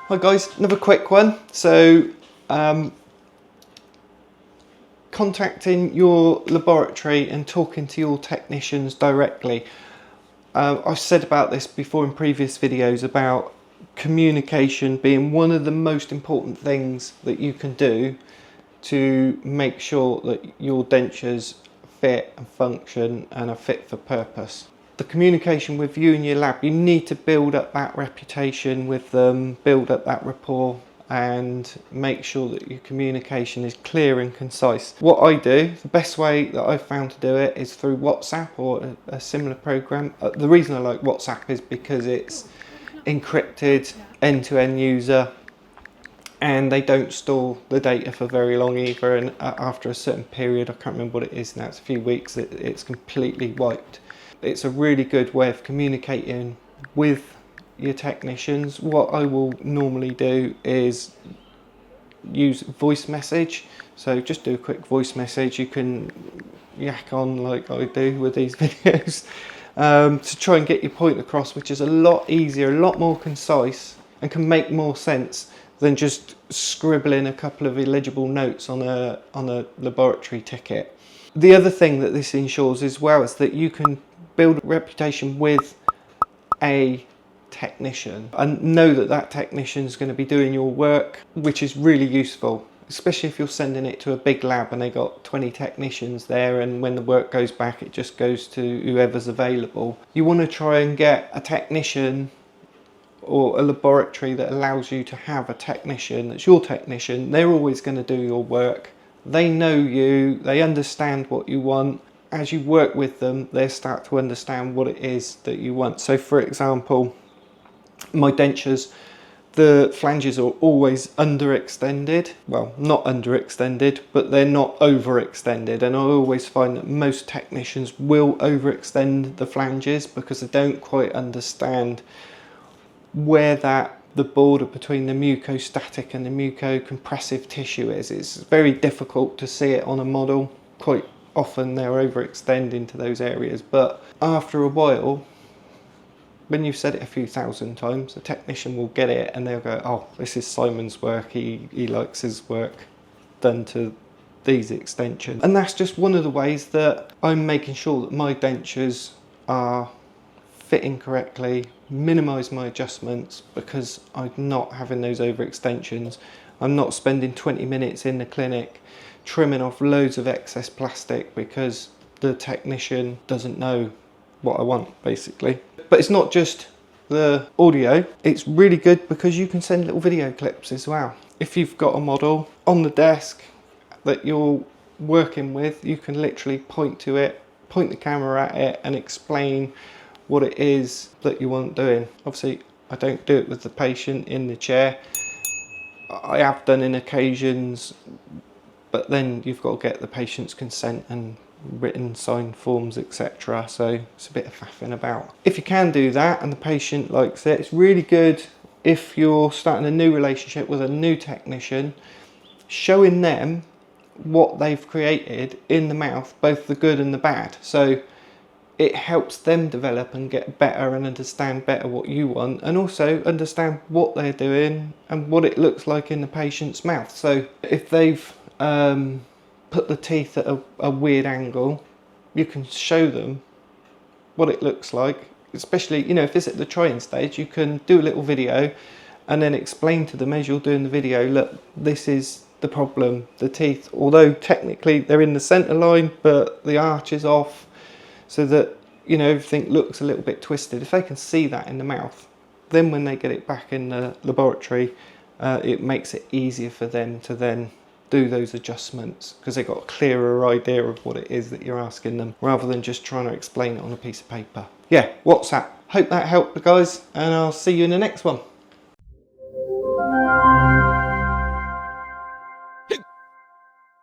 Hi guys, another quick one. So contacting your laboratory and talking to your technicians directly. I've said about this before in previous videos about communication being one of the most important things that you can do to make sure that your dentures fit and function and are fit for purpose. The communication with you and your lab, you need to build up that reputation with them, build up that rapport, and make sure that your communication is clear and concise. What I do, the best way that I've found to do it is through WhatsApp or a similar program. The reason I like WhatsApp is because it's encrypted, end-to-end user, and they don't store the data for very long either, and after a certain period, I can't remember what it is now, it's a few weeks, it's completely wiped. It's a really good way of communicating with your technicians. What I will normally do is use voice message, so just do a quick voice message. You can yak on like I do with these videos to try and get your point across, which is a lot easier, a lot more concise, and can make more sense than just scribbling a couple of illegible notes on a laboratory ticket. The other thing that this ensures as well is that you can build a reputation with a technician and know that that technician is going to be doing your work, which is really useful, especially if you're sending it to a big lab and they got 20 technicians there, and when the work goes back it just goes to whoever's available. You want to try and get a technician or a laboratory that allows you to have a technician that's your technician. They're always going to do your work. They know you, they understand what you want. As you work with them, they start to understand what it is that you want. So for example, my dentures, the flanges are always underextended. Well, not underextended, but they're not overextended. And I always find that most technicians will overextend the flanges because they don't quite understand where the border between the mucostatic and the mucocompressive tissue is. It's very difficult to see it on a model. Quite often they're overextending to those areas, but after a while, when you've said it a few thousand times, the technician will get it and they'll go, oh, this is Simon's work, he likes his work done to these extensions. And that's just one of the ways that I'm making sure that my dentures are fitting correctly, minimise my adjustments, because I'm not having those overextensions. I'm not spending 20 minutes in the clinic trimming off loads of excess plastic because the technician doesn't know what I want, basically. But it's not just the audio, it's really good because you can send little video clips as well. If you've got a model on the desk that you're working with, you can literally point to it, point the camera at it and explain what it is that you want doing. Obviously, I don't do it with the patient in the chair. I have done in occasions, but then you've got to get the patient's consent and written signed forms, etc. So it's a bit of faffing about. If you can do that and the patient likes it, it's really good if you're starting a new relationship with a new technician, showing them what they've created in the mouth, both the good and the bad. So it helps them develop and get better and understand better what you want, and also understand what they're doing and what it looks like in the patient's mouth. So if they've put the teeth at a weird angle, you can show them what it looks like. Especially, you know, if it's at the trying stage, you can do a little video and then explain to them as you're doing the video, look, this is the problem. The teeth, although technically they're in the center line, but the arch is off, so that, you know, everything looks a little bit twisted. If they can see that in the mouth, then when they get it back in the laboratory, it makes it easier for them to then do those adjustments, because they've got a clearer idea of what it is that you're asking them, rather than just trying to explain it on a piece of paper. Yeah, WhatsApp. Hope that helped, guys, and I'll see you in the next one.